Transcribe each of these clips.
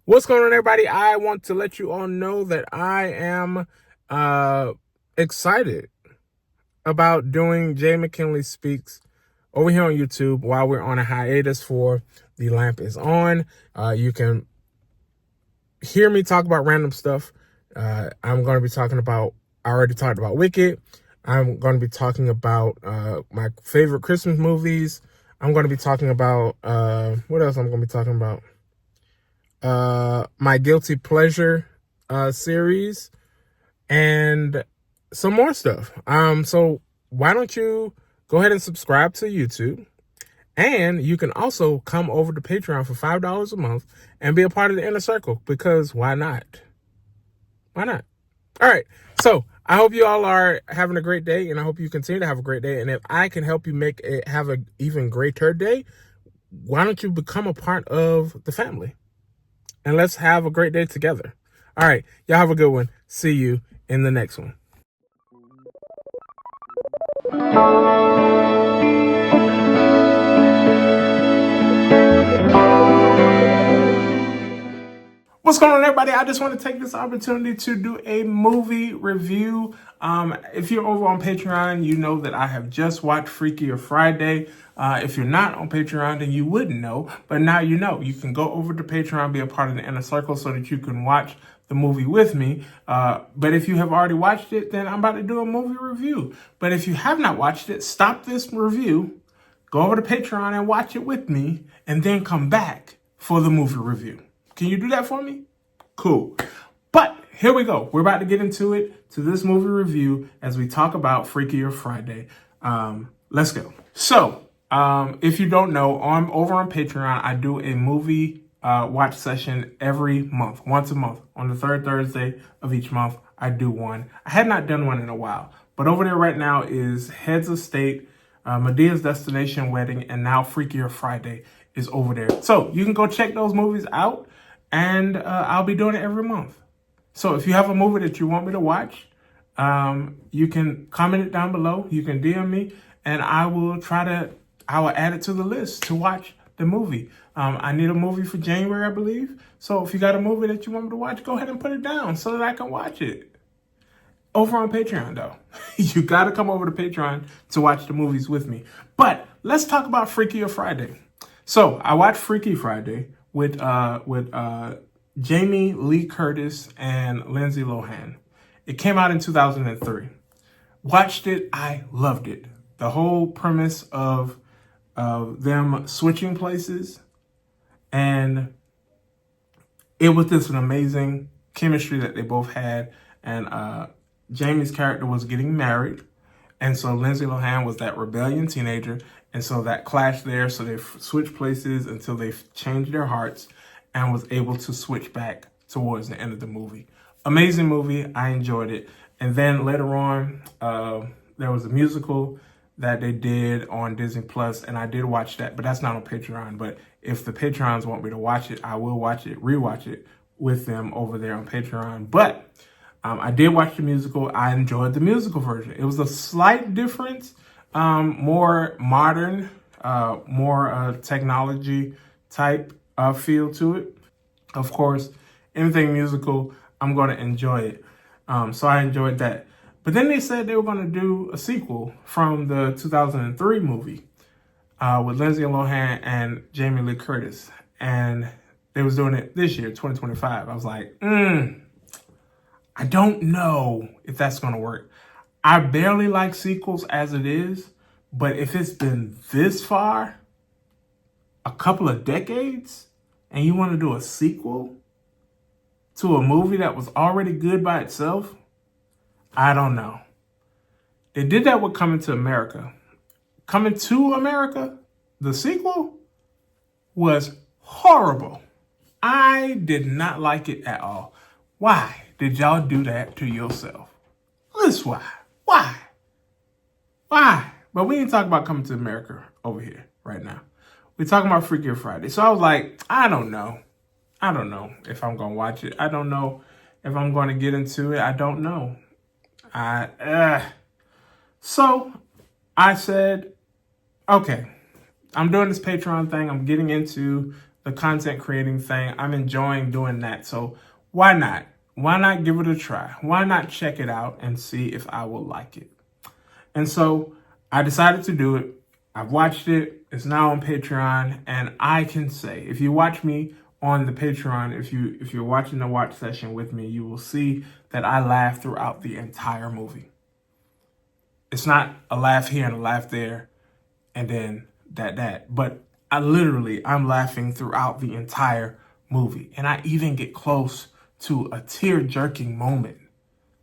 What's going on, everybody? I want to let you all know that I am excited about doing Jay McKinley Speaks over here on YouTube while we're on a hiatus for The Lamp is On. You can hear me talk about random stuff. I'm going to be talking about, I already talked about Wicked. I'm going to be talking about my favorite Christmas movies. I'm going to be talking about, what else I'm going to be talking about? My guilty pleasure series and some more stuff. So why don't you go ahead and subscribe to YouTube, and you can also come over to Patreon for $5 a month and be a part of the inner circle, because why not? Why not? All right. So I hope you all are having a great day, and I hope you continue to have a great day. And if I can help you have an even greater day, why don't you become a part of the family? And let's have a great day together. All right. Y'all have a good one. See you in the next one. What's going on, everybody? I just want to take this opportunity to do a movie review. If you're over on Patreon, you know that I have just watched Freakier Friday. If you're not on Patreon, then you wouldn't know, but now you know. You can go over to Patreon, be a part of the inner circle so that you can watch the movie with me. But if you have already watched it, then I'm about to do a movie review. But if you have not watched it, stop this review, go over to Patreon and watch it with me, and then come back for the movie review. Can you do that for me? Cool. But here we go. We're about to get into it, to this movie review, as we talk about Freakier Friday. Let's go. So, if you don't know, over on Patreon, I do a movie watch session every month, once a month. On the third Thursday of each month, I do one. I had not done one in a while, but over there right now is Heads of State, Medea's Destination Wedding, and now Freakier Friday is over there. So you can go check those movies out, and I'll be doing it every month. So if you have a movie that you want me to watch, you can comment it down below. You can DM me, and I will add it to the list to watch the movie. I need a movie for January, I believe. So if you got a movie that you want me to watch, go ahead and put it down so that I can watch it. Over on Patreon, though. You got to come over to Patreon to watch the movies with me. But let's talk about Freakier Friday. So I watched Freaky Friday with Jamie Lee Curtis and Lindsay Lohan. It came out in 2003. Watched it, I loved it. The whole premise of them switching places, and it was just an amazing chemistry that they both had. And Jamie's character was getting married, and so Lindsay Lohan was that rebellion teenager, and so that clashed there. So they switched places until they changed their hearts and was able to switch back towards the end of the movie. Amazing movie. I enjoyed it. And then later on, there was a musical that they did on Disney Plus, and I did watch that, but that's not on Patreon. But if the Patrons want me to watch it, I will rewatch it with them over there on Patreon. But I did watch the musical. I enjoyed the musical version. It was a slight difference, more modern, more technology type feel to it. Of course, anything musical, I'm going to enjoy it. So I enjoyed that. But then they said they were going to do a sequel from the 2003 movie with Lindsay Lohan and Jamie Lee Curtis. And they was doing it this year, 2025. I was like, I don't know if that's going to work. I barely like sequels as it is, but if it's been this far, a couple of decades, and you want to do a sequel to a movie that was already good by itself, I don't know. They did that with Coming to America. Coming to America, the sequel, was horrible. I did not like it at all. Why did y'all do that to yourself? That's why. Why? Why? But we ain't talking about Coming to America over here right now. We're talking about Freakier Friday. So I was like, I don't know. I don't know if I'm going to watch it. I don't know if I'm going to get into it. I don't know. So I said, okay, I'm doing this Patreon thing. I'm getting into the content creating thing. I'm enjoying doing that. So why not? Why not give it a try? Why not check it out and see if I will like it? And so I decided to do it. I've watched it. It's now on Patreon. And I can say, if you watch me on the Patreon, if you're watching the watch session with me, you will see that I laugh throughout the entire movie. It's not a laugh here and a laugh there and then that. But I'm laughing throughout the entire movie. And I even get close to a tear-jerking moment.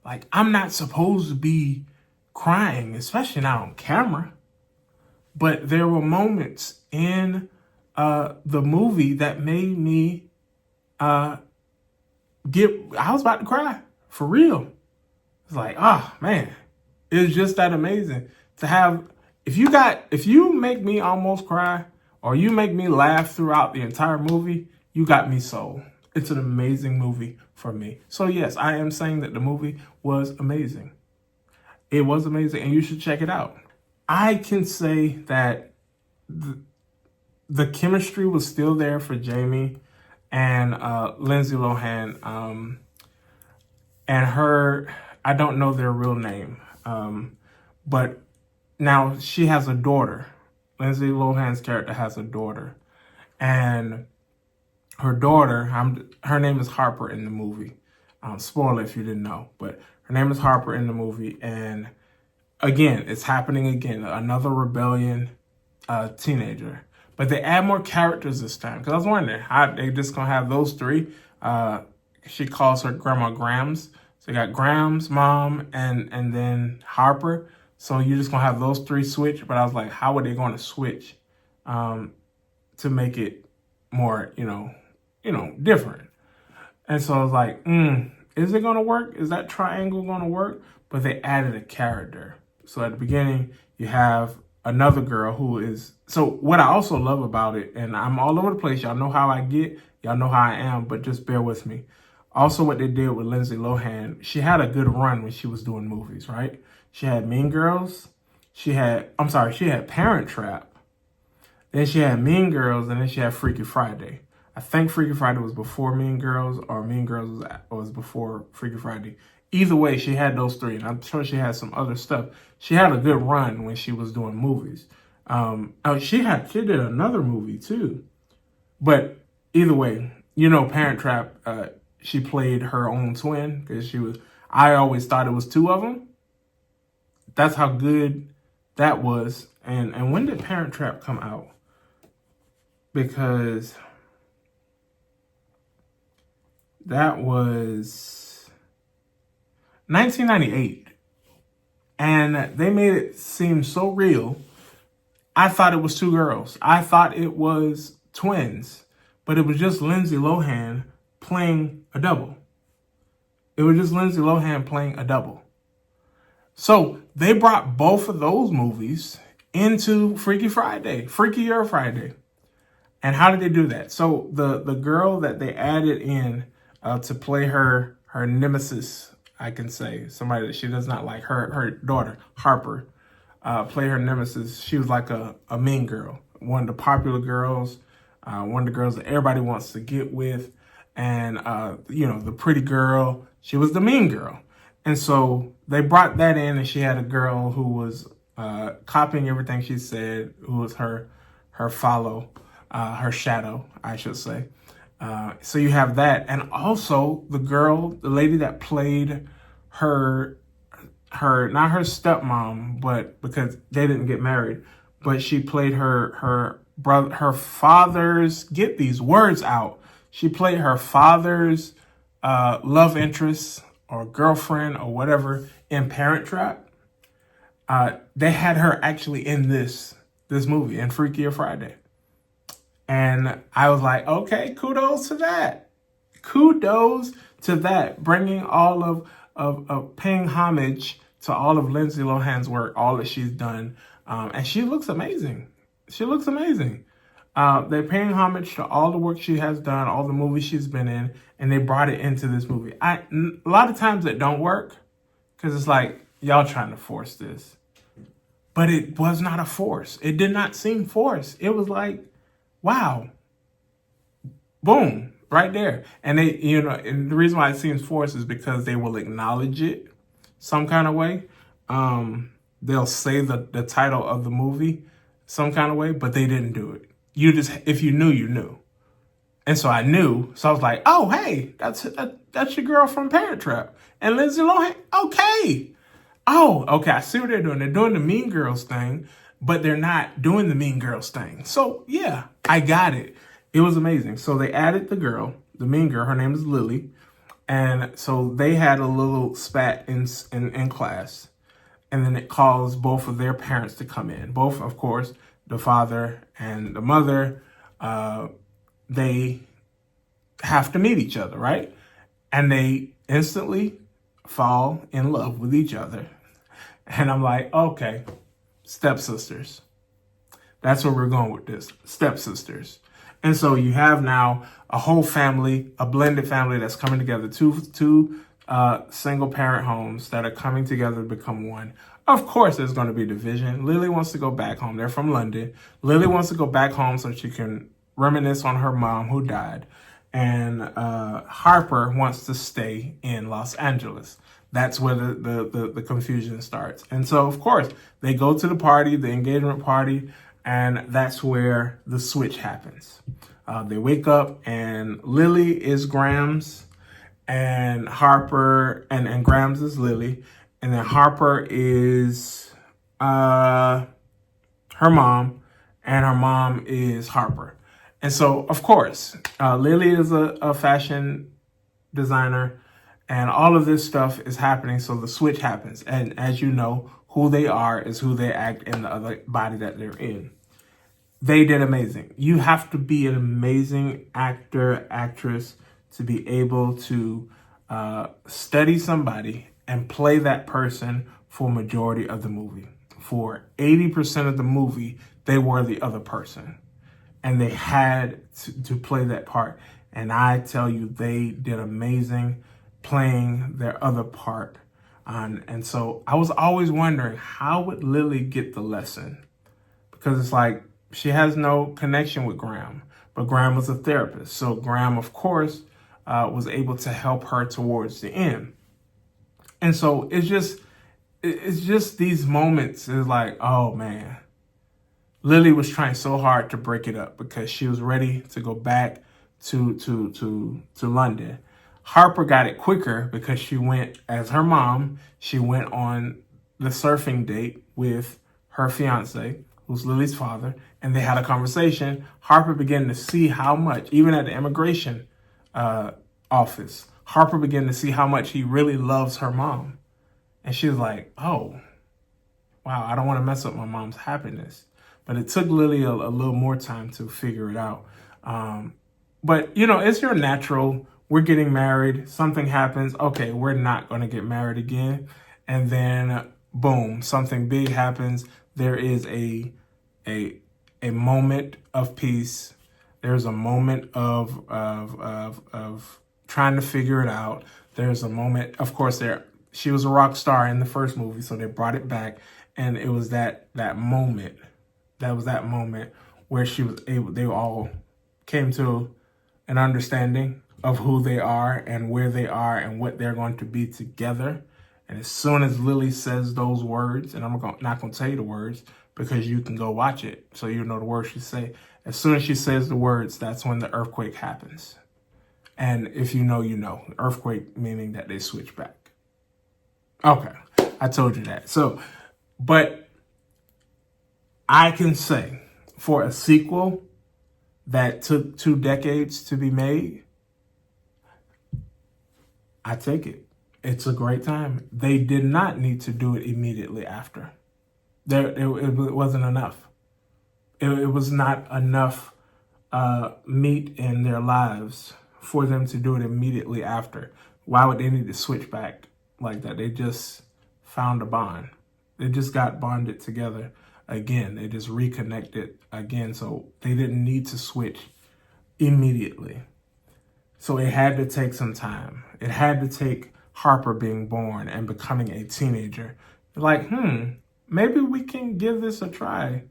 Like, I'm not supposed to be crying, especially not on camera. But there were moments in the movie that made me I was about to cry, for real. It's like, oh, man. It's just that amazing to have, if you make me almost cry or you make me laugh throughout the entire movie, you got me sold. It's an amazing movie for me. So yes, I am saying that the movie was amazing. It was amazing and you should check it out. I can say that the chemistry was still there for Jamie and Lindsay Lohan and her, I don't know their real name. But now she has a daughter. Lindsay Lohan's character has a daughter. And her daughter, her name is Harper in the movie. Spoiler if you didn't know. But her name is Harper in the movie. And again, it's happening again. Another rebellion teenager. But they add more characters this time. Because I was wondering, how they just going to have those three? She calls her Grandma Grams. So you got Graham's mom and then Harper. So you're just going to have those three switch. But I was like, how are they going to switch to make it more, different? And so I was like, is it going to work? Is that triangle going to work? But they added a character. So at the beginning, you have another girl who is... So what I also love about it, and I'm all over the place. Y'all know how I get. Y'all know how I am. But just bear with me. Also, what they did with Lindsay Lohan, she had a good run when she was doing movies, right? She had Mean Girls. She had Parent Trap. Then she had Mean Girls, and then she had Freakier Friday. I think Freakier Friday was before Mean Girls, or Mean Girls was before Freakier Friday. Either way, she had those three, and I'm sure she had some other stuff. She had a good run when she was doing movies. She did another movie too. But either way, Parent Trap... she played her own twin because I always thought it was two of them. That's how good that was. And when did Parent Trap come out? Because that was 1998. And they made it seem so real. I thought it was two girls. I thought it was twins. But it was just Lindsay Lohan playing a double. It was just Lindsay Lohan playing a double. So they brought both of those movies into Freakier Friday. And how did they do that? So the girl that they added in to play her nemesis, I can say, somebody that she does not like, her daughter, Harper, play her nemesis. She was like a mean girl, one of the popular girls, one of the girls that everybody wants to get with. And, the pretty girl, she was the mean girl. And so they brought that in, and she had a girl who was copying everything she said, who was her shadow, I should say. So you have that. And also the lady that played her, not her stepmom, but because they didn't get married, but she played her brother, her father's, get these words out. She played her father's love interest or girlfriend or whatever in Parent Trap. They had her actually in this movie, in Freakier Friday. And I was like, okay, kudos to that. Kudos to that. Bringing all of paying homage to all of Lindsay Lohan's work, all that she's done. And she looks amazing. She looks amazing. They're paying homage to all the work she has done, all the movies she's been in, and they brought it into this movie. A lot of times it don't work because it's like, y'all trying to force this. But it was not a force. It did not seem forced. It was like, wow, Boom, right there. And they, and the reason why it seems forced is because they will acknowledge it some kind of way. They'll say the title of the movie some kind of way, but they didn't do it. If you knew, you knew. And so I knew. So I was like, oh, hey, that's your girl from Parent Trap. And Lindsay Lohan, okay. Oh, okay, I see what they're doing. They're doing the Mean Girls thing, but they're not doing the Mean Girls thing. So yeah, I got it. It was amazing. So they added the girl, the mean girl. Her name is Lily. And so they had a little spat in class. And then it calls both of their parents to come in. Both, of course, the father and the mother, they have to meet each other, right? And they instantly fall in love with each other. And I'm like, okay, stepsisters. That's where we're going with this, stepsisters. And so you have now a whole family, a blended family that's coming together, two single parent homes that are coming together to become one. Of course, there's going to be division. Lily wants to go back home. They're from London. Lily wants to go back home so she can reminisce on her mom who died. And Harper wants to stay in Los Angeles. That's where the confusion starts. And so, of course, they go to the party, the engagement party, and that's where the switch happens. They wake up and Lily is Grams and Harper and Grams is Lily. And then Harper is her mom and her mom is Harper. And so, of course, Lily is a fashion designer and all of this stuff is happening. So the switch happens. And as you know, who they are is who they act in the other body that they're in. They did amazing. You have to be an amazing actor, actress to be able to study somebody and play that person for majority of the movie. For 80% of the movie, they were the other person. And they had to play that part. And I tell you, they did amazing playing their other part. And so I was always wondering, how would Lily get the lesson? Because it's like, she has no connection with Graham, but Graham was a therapist. So Graham, of course, was able to help her towards the end. And so it's just these moments is like, oh man, Lily was trying so hard to break it up because she was ready to go back to London. Harper got it quicker because she went, as her mom, she went on the surfing date with her fiance, who's Lily's father, and they had a conversation. Harper began to see how much, even at the immigration office, Harper began to see how much he really loves her mom. And she was like, oh, wow, I don't want to mess up my mom's happiness. But it took Lily a little more time to figure it out. But, it's your natural, we're getting married, something happens, okay, we're not going to get married again. And then, boom, something big happens. There is a moment of peace. There's a moment of trying to figure it out. There's a moment, of course, she was a rock star in the first movie, so they brought it back. And it was that moment. That was that moment where they all came to an understanding of who they are and where they are and what they're going to be together. And as soon as Lily says those words, and I'm not going to tell you the words because you can go watch it so you know the words she say. As soon as she says the words, that's when the earthquake happens. And if you know, you know. Earthquake meaning that they switch back. Okay, I told you that. So, but I can say for a sequel that took 2 decades to be made, I take it. It's a great time. They did not need to do it immediately after. It wasn't enough. It was not enough meat in their lives for them to do it immediately after. Why would they need to switch back like that? They just found a bond. They just got bonded together again. They just reconnected again. So they didn't need to switch immediately. So it had to take some time. It had to take Harper being born and becoming a teenager. Like, maybe we can give this a try.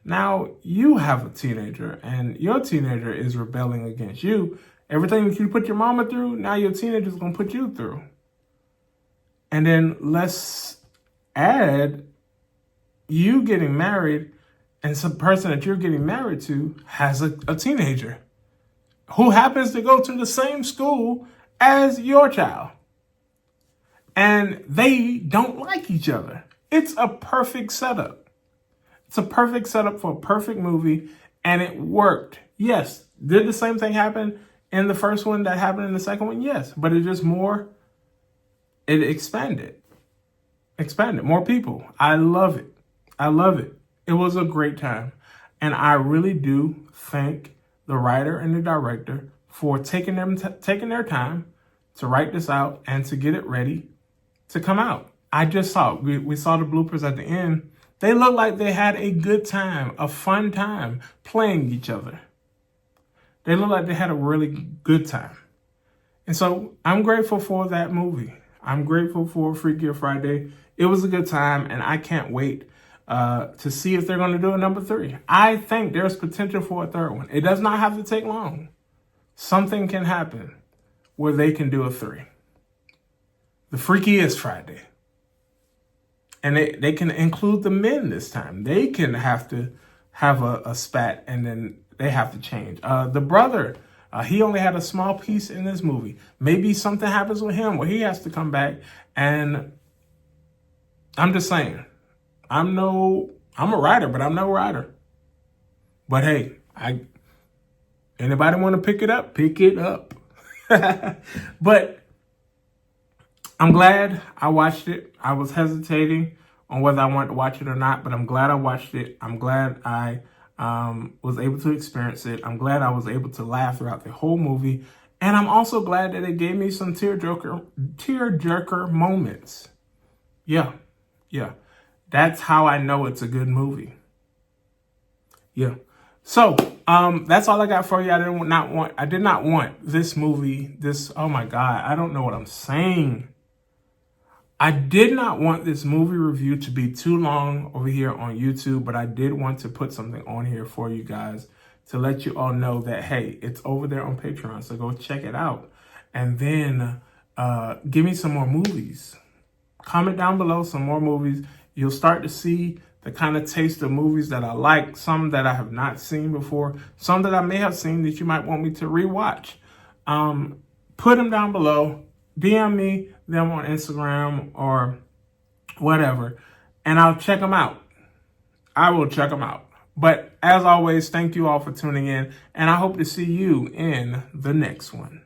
Now you have a teenager and your teenager is rebelling against you. Everything that you put your mama through, now your teenager's going to put you through. And then let's add you getting married, and some person that you're getting married to has a teenager who happens to go to the same school as your child. And they don't like each other. It's a perfect setup. It's a perfect setup for a perfect movie, and it worked. Yes, did the same thing happen in the first one that happened in the second one? Yes, but it expanded. More people. I love it. It was a great time. And I really do thank the writer and the director for taking their time to write this out and to get it ready to come out. I just saw it. We saw the bloopers at the end. They looked like they had a good time, a fun time playing each other. They looked like they had a really good time. And so I'm grateful for that movie. I'm grateful for Freakier Friday. It was a good time, and I can't wait to see if they're going to do a number 3. I think there's potential for a third one. It does not have to take long. Something can happen where they can do a 3. The Freakiest Friday. And they can include the men this time. They can have to have a spat, and then they have to change. The brother, he only had a small piece in this movie. Maybe something happens with him where he has to come back. And I'm just saying, I'm a writer, but I'm no writer. But hey, anybody want to pick it up? Pick it up. But I'm glad I watched it. I was hesitating on whether I wanted to watch it or not, but I'm glad I watched it. I'm glad I was able to experience it. I'm glad I was able to laugh throughout the whole movie. And I'm also glad that it gave me some tearjerker moments. Yeah. That's how I know it's a good movie. Yeah. So, that's all I got for you. I did not want this movie, oh my God, I don't know what I'm saying. I did not want this movie review to be too long over here on YouTube, but I did want to put something on here for you guys to let you all know that, hey, it's over there on Patreon, so go check it out. And then give me some more movies. Comment down below some more movies. You'll start to see the kind of taste of movies that I like, some that I have not seen before, some that I may have seen that you might want me to rewatch. Put them down below. DM me them on Instagram or whatever, and I'll check them out. I will check them out. But as always, thank you all for tuning in, and I hope to see you in the next one.